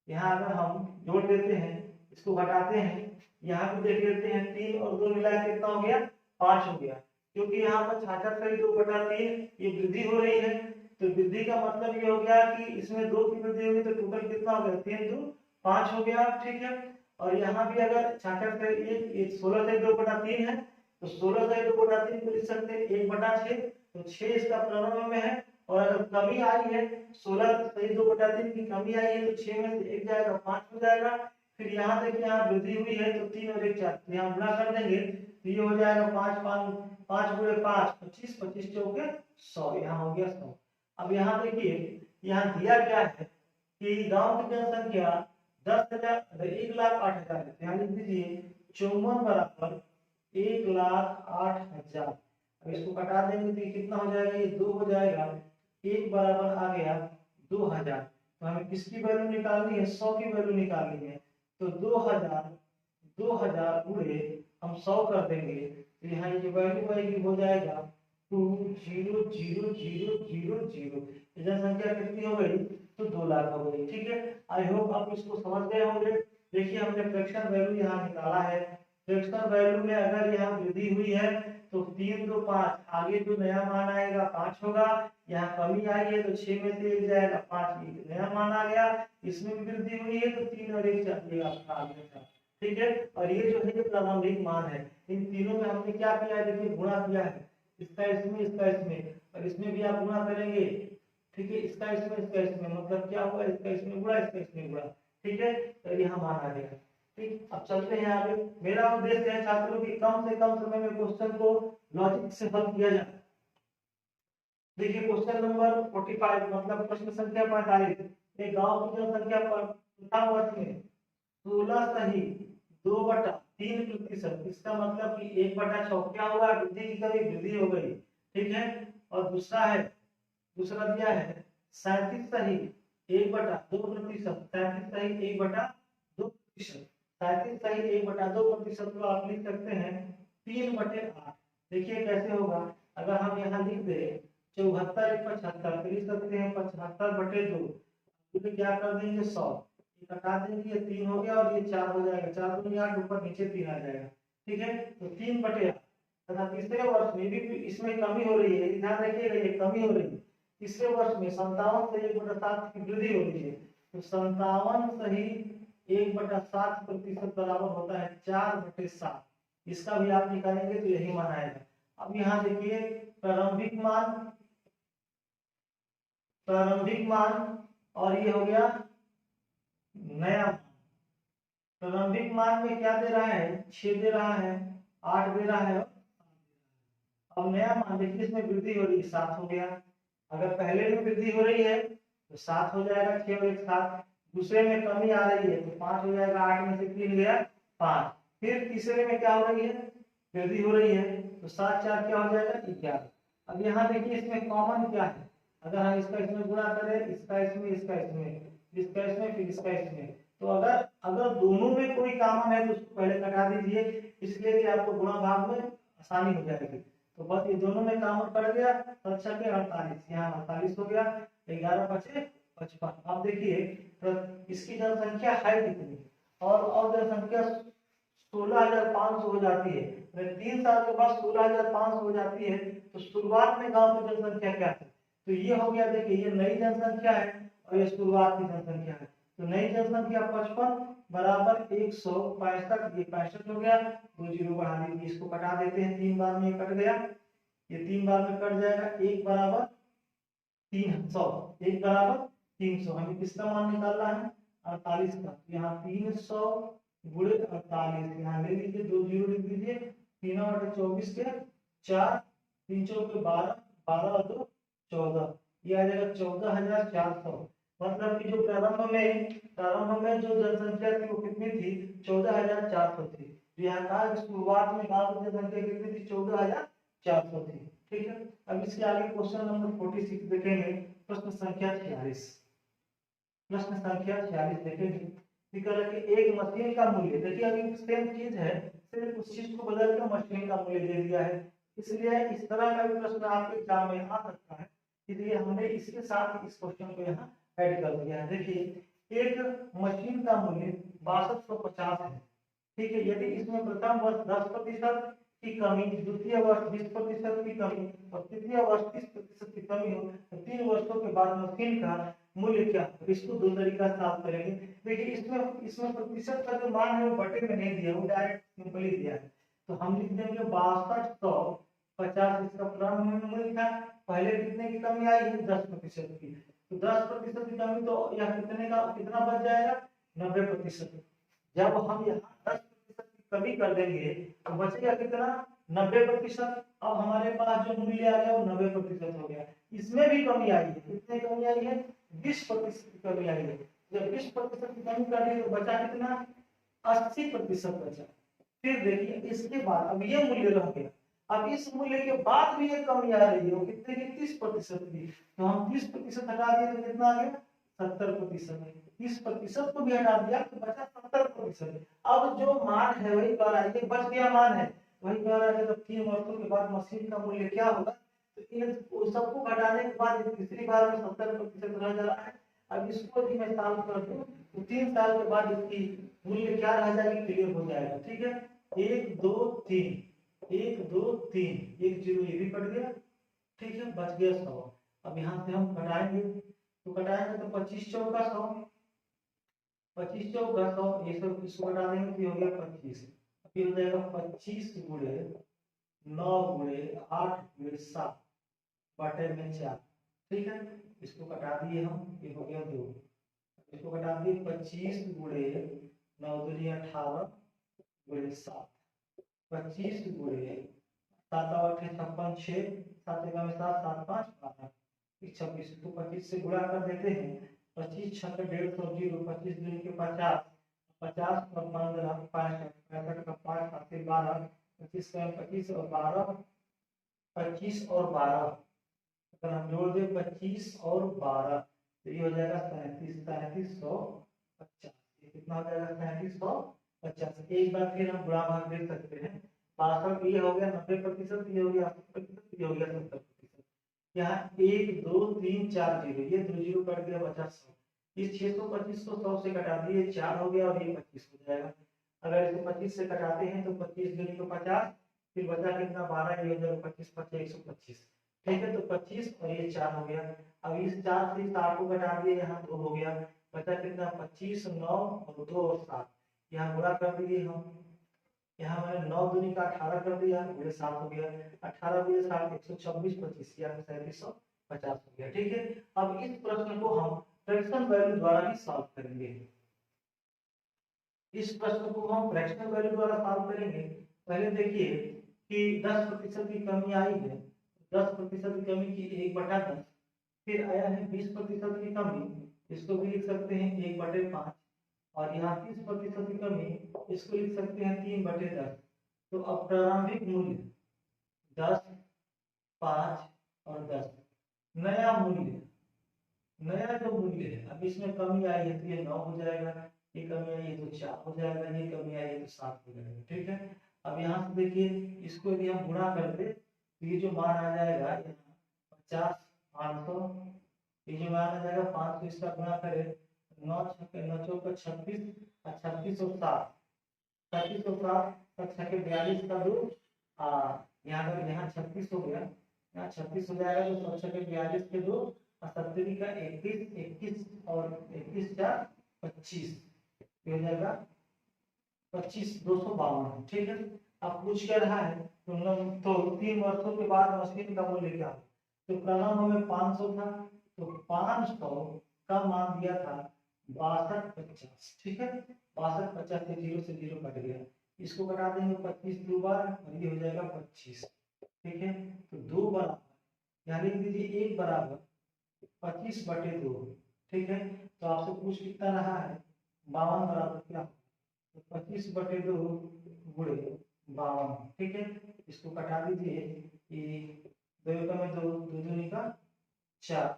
यहाँ अगर हम जोड़ देते हैं इसको घटाते हैं, यहाँ भी देख लेते हैं 3 और 2 मिला के कितना हो गया 5 हो गया, क्योंकि यहाँ पर 66 सही 2/3 ये वृद्धि हो रही है। तो वृद्धि का मतलब ये हो गया कि इसमें 2 की वृद्धि होगी तो टोटल कितना हो गया 3 2 5 हो गया, ठीक है। और यहाँ भी अगर 66 सही ये 16 सही 2/3 है तो 16 सही 2/3 को लिख सकते हैं 1/6। तो 6 इसका प्रारंभ में है और अगर कमी आई है 16 सही 2/3 की कमी आई है तो 6 में से 1 जाएगा 5 हो जाएगा। फिर यहाँ देखिए यहाँ वृद्धि हुई है तो 3 और 1 4, तो यहाँ गुणा कर देंगे तो ये हो जाएगा 5 5 5 गुणे 5 25 25 चौके 100, यहाँ हो गया 100। अब यहाँ देखिए यहाँ दिया क्या है कि गांव की जनसंख्या 10,000 1,08,000 है, यहाँ लिख दीजिए 54 बराबर 1,08,000। अब इसको कटा देंगे तो ये कितना हो जाएगा, ये 2 हो जाएगा, 1 बराबर आ गया 2000। तो हमें किसकी वैल्यू निकालनी है 100 की वैल्यू निकालनी है। तो 2000 गुणे हम 100 कर देंगे तो यहाँ ये जो वैल्यू आएगी हो जाएगा 2,0,0,0,0,0। जनसंख्या कितनी हो गई तो 2 लाख हो गई, ठीक है। आई होप आप इसको समझ गए होंगे। देखिए हमने फ्रैक्शन वैल्यू यहाँ निकाला है फ्रैक्शनल वैल्यू में अगर यहाँ वृद्धि हुई है तो 3 2 5, आगे जो नया मान आएगा 5 होगा, यहाँ कमी आई है तो 6 में से 1 जाएगा, 5 नया मान आ गया, इसमें भी वृद्धि हुई है तो 3 और 1 जाएगा आपका आगे। ठीक है, और ये जो है प्रारंभिक मान है, इन तीनों में हमने क्या किया है, देखिए गुणा किया है, इसका इसमें और इसमें भी आप गुणा करेंगे। ठीक है, इसका इसमें मतलब क्या हुआ, इसका इसमें गुणा, इसका इसमें गुणा। ठीक है, तो यहाँ मान आ गया। ठीक, अब चलते हैं आगे। मेरा उद्देश्य है छात्रों की कम से कम समय में क्वेश्चन को लॉजिक से हल किया जाए। देखिए क्वेश्चन नंबर 45 मतलब प्रश्न संख्या 45, एक गांव की जनसंख्या पर प्रथम वर्ष में 16 सही 2/3%, इसका मतलब कि 1/6 क्या हुआ, वृद्धि की कमी वृद्धि हो गई। ठीक है, और दूसरा दिया है 37 सही 1/2%, 37 सही 1/2%, 37 सही 1/2% को आप लिख सकते हैं 3/8। देखिए कैसे होगा, अगर हम यहाँ लिख दे 74 75 लिख सकते हैं 75/2, तो क्या कर देंगे 100, ये घटा देंगे, ये 3 हो गया और ये 4 हो जाएगा, 4 दूनी 8, ऊपर नीचे 3 आ जाएगा। ठीक है, तो 3/8 तथा तीसरे वर्ष में भी इसमें कमी हो रही है, ध्यान रखिएगा ये कमी हो रही है। तीसरे वर्ष में 57 से 1/7 की वृद्धि हो रही है, तो 57 सही 1/7% बराबर होता है 4/7। इसका भी आप निकालेंगे तो यही मान आएगा। अब यहाँ देखिए प्रारंभिक मान और ये हो गया नया मान। प्रारंभिक मान में क्या दे रहा है, 6 दे रहा है, 8 दे रहा है। अब नया मान देखिए इसमें वृद्धि हो रही है, 7 हो गया। अगर पहले में वृद्धि हो रही है तो 7 हो जाएगा, 6 और 1 7। दूसरे में कमी आ रही है तो 5 हो जाएगा, 8 में से 3 गया 5। फिर तीसरे में क्या हो रही है, वृद्धि हो रही है, तो 7 4 क्या हो जाएगा 11। अब यहाँ देखिए इसमें कॉमन क्या है, अगर हम इसका इसमें गुणा करें, इसका इसमें इसका इसमें इसका इसमें फिर इसका इसमें, तो अगर दोनों में कोई कॉमन है तो उसको पहले कटा दीजिए, इसलिए कि आपको गुणा भाग में आसानी हो जाएगी। तो बस ये दोनों में कॉमन पड़ गया, तो अच्छा के 48, यहाँ 48 हो गया, 11 बचे 55। अब देखिए इसकी जनसंख्या है कितनी, और जनसंख्या 16,500 हो जाती है, 3 साल के बाद 16,500 हो जाती है, तो शुरुआत में गांव की जनसंख्या क्या है, तो ये हो गया। देखिए ये नई जनसंख्या है और ये शुरुआत की जनसंख्या है, तो नई जनसंख्या 55 बराबर 165, ये 65 हो गया, 2 जीरो बढ़ा दीजिए, इसको कटा देते हैं, 3 बार में कट गया, ये 3 बार में कट जाएगा, 1 बराबर 300, 1 बराबर 300। हमें किसका मान निकालना है 48 का, यहाँ 300 गुणे 48, यहाँ ले लीजिए, 2 जीरो लिख दीजिए, 3/24 के 4, 3 चौके 12, 12 और 2 14, ये आ जाएगा 14,400। मतलब कि जो प्रारंभ में जो जनसंख्या थी वो कितनी थी, 14,400 थी। तो यहाँ कहा शुरुआत में गांव की जनसंख्या कितनी थी, 14,400 थी। ठीक है, अब इसके आगे क्वेश्चन नंबर 46 देखेंगे, प्रश्न संख्या 46। प्रश्न संख्या 46 देखेंगे कि एक मशीन का मूल्य, देखिए अभी सेम चीज है, सिर्फ उस चीज को बदल कर मशीन का मूल्य दे दिया है, इसलिए इस तरह का भी प्रश्न आपके एग्जाम में आ सकता है, इसलिए हमने इसके साथ इस क्वेश्चन को यहाँ ऐड कर दिया है। देखिए एक मशीन का मूल्य 6250 है। ठीक है, यदि इसमें प्रथम वर्ष 10% की कमी, द्वितीय वर्ष 20% की कमी और तृतीय वर्ष 30% की कमी हो, तो 3 वर्षों के बाद मशीन का मूल्य क्या, इसको दो तरीका से आप करेंगे। देखिए इसमें प्रतिशत का जो मान है वो बटे में नहीं दिया, वो डायरेक्ट सिंपली दिया है, तो हम लिख देंगे 6250, इसका प्रारंभ मूल्य था। पहले कितने की कमी आई है, 10% की, तो 10% की कमी, तो यह कितना बच जाएगा 90%। जब हम यहाँ 10% की कमी कर देंगे तो बचेगा कितना 90%। अब हमारे पास जो मूल्य आ गया वो 90% हो गया। इसमें भी कमी आई है, कितनी कमी आई है 20% की कमी आई है। जब 20% की कमी कर दी तो बचा कितना 80% बचा। फिर देखिए इसके बाद अब ये मूल्य रह गया, अब इस मूल्य के बाद भी एक कमी आ रही है, वो कितने की 30% की, तो हम 30% हटा दिए तो कितना आ गया 70%। 30% को भी हटा दिया तो बचा 70%। अब जो मान है वही कह रहा है, ये बच गया मान है, वही कह रहा है जब 3 वर्षों के बाद मशीन का मूल्य क्या होगा, तो इन सबको घटाने के बाद तीसरी बार में 70% रह जा रहा है। अब इसको भी मैं सॉल्व कर दूं तो 3 साल के बाद इसकी मूल्य क्या रह जाएगी, क्लियर हो जाएगा। ठीक है, 1 2 3, 1 2 3, 1 0 ये भी कट गया, ठीक है, बच गया 100। अब यहाँ से हम घटाएंगे, तो घटाएंगे तो 25 चौका 100, 25 चौका 100, ये सब इसको घटा देंगे तो ये हो गया 25। अब ये हो जाएगा 25 गुणे 9 गुणे 8 गुणे 7 बटे में 4, ठीक है, इसको घटा दिए हम, ये हो गया 2, इसको घटा दिए 25 गुणे 9 दूनी 18 गुणे 7, 25 गुणे 7 और 8 56, 6 7 में 7 7 5 12 26, तो 25 से गुणा कर देते हैं, 25 छक 150 जीरो, 25 दूनी के 50, 50 और 15 65, 65 का 5 7 से 12, 25 का 25 और 12, 25 और 12 अगर हम जोड़ दे 25 और 12 तो ये हो जाएगा 3750, कितना हो जाएगा 3750। एक बार फिर हम गुणा भाग दे सकते हैं, 62 ये हो गया 90%, ये हो गया 80%, ये हो गया 70%। यहाँ 1 2 3 4 जीरो, ये 2 जीरो कट गया, बचा 100। इस 625 को 100 से घटा दिए 4 हो गया और ये 25 हो जाएगा। अगर इसको 25 से घटाते हैं तो 25 दूनी को 50, फिर बचा कितना 12, ये हो जाएगा 25 25 125, ठीक है, तो 25 और ये 4 हो गया। अब इस 4 से 7 को घटा दिए, यहाँ 2 हो गया, बचा कितना 25 9 और 2 और 7, यहाँ गुणा कर दिए हम, यहाँ मैंने 9 दूनी का 18 कर दिया, गुणे 7 हो गया, 18 गुणे 7 126 25 यानी 3750 हो गया, ठीक है। अब इस प्रश्न को हम फ्रैक्शन वैल्यू द्वारा ही सॉल्व करेंगे, इस प्रश्न को हम फ्रैक्शनल वैल्यू द्वारा सॉल्व करेंगे। पहले देखिए कि 10% की कमी आई है, 10% की कमी की 1/10, फिर आया है 20% की कमी, इसको भी लिख सकते हैं 1/5, और यहाँ 30% की कमी, इसको लिख सकते हैं 3/10। तो अब प्रारंभिक मूल्य 10 5 और 10, नया मूल्य, नया जो मूल्य है, अब इसमें कमी आई है तो ये 9 हो जाएगा, ये कमी आई है तो 4 हो जाएगा, ये कमी आई है तो 7 हो जाएगा, ठीक है। अब यहाँ से देखिए इसको यदि हम गुणा करते तो ये जो मान आ जाएगा यहाँ 50 500, ये जो मान आ जाएगा 500, इसका गुणा करें 9 6 9 चौका 26 और 36 और 7, 36 और 7 6 के 42 का 2, यहाँ 36 हो गया, यहाँ 36 हो जाएगा, तो 6 के 42 के 2 और 70 का 21 21 और 21 4 25, हो जाएगा 25 252, ठीक है। अब पूछ क्या रहा है तो 3 वर्षों के बाद मशीन का मूल्य क्या, तो प्रारंभ में 500 था, तो 500 का मान दिया था 6250, ठीक है, 6250 से 0 कट गया, इसको घटा देंगे 25 दो बार और ये हो जाएगा 25, ठीक है। तो 2 बराबर, यहाँ लिख दीजिए 1 बराबर 25/2, ठीक है। तो आपसे पूछ कितना रहा है 52 बराबर क्या, तो 25/2 गुणे 52, ठीक है, इसको कटा दीजिए, ये 2 में 2 2 दूनी का 4,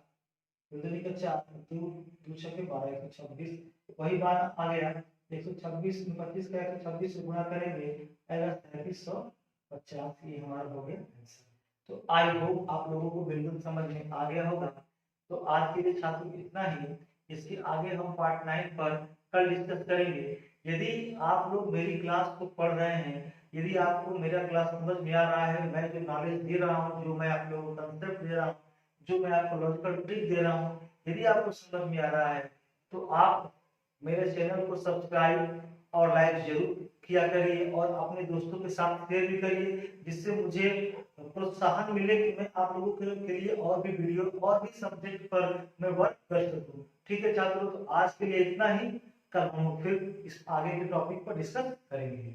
2 दूनी का 4, 2 2 6 के 12 126, वही बात आ गया 126 में 25 का 126 से गुणा करेंगे आएगा 3750, ये हमारा हो गया आंसर। तो आई होप आप लोगों को बिल्कुल समझ में आ गया होगा। तो आज के लिए छात्रों इतना ही, इसके आगे हम पार्ट 9 पर कल डिस्कस करेंगे। यदि आप लोग मेरी क्लास को पढ़ रहे हैं, यदि आपको मेरा क्लास समझ में आ रहा है, मैं जो नॉलेज दे रहा हूँ, जो मैं आप लोगों को कंसेप्ट दे रहा हूँ, जो मैं आपको लॉजिकल ट्रिक दे रहा हूँ, यदि आपको समझ में आ रहा है तो आप मेरे चैनल को सब्सक्राइब और लाइक जरूर किया करिए और अपने दोस्तों के साथ शेयर भी करिए, जिससे मुझे प्रोत्साहन मिले कि मैं आप लोगों के लिए और भी वीडियो और भी सब्जेक्ट पर मैं वर्क कर सकूं। ठीक है छात्रों, तो आज के लिए इतना ही, कल हम फिर इस आगे के टॉपिक पर डिस्कस करेंगे।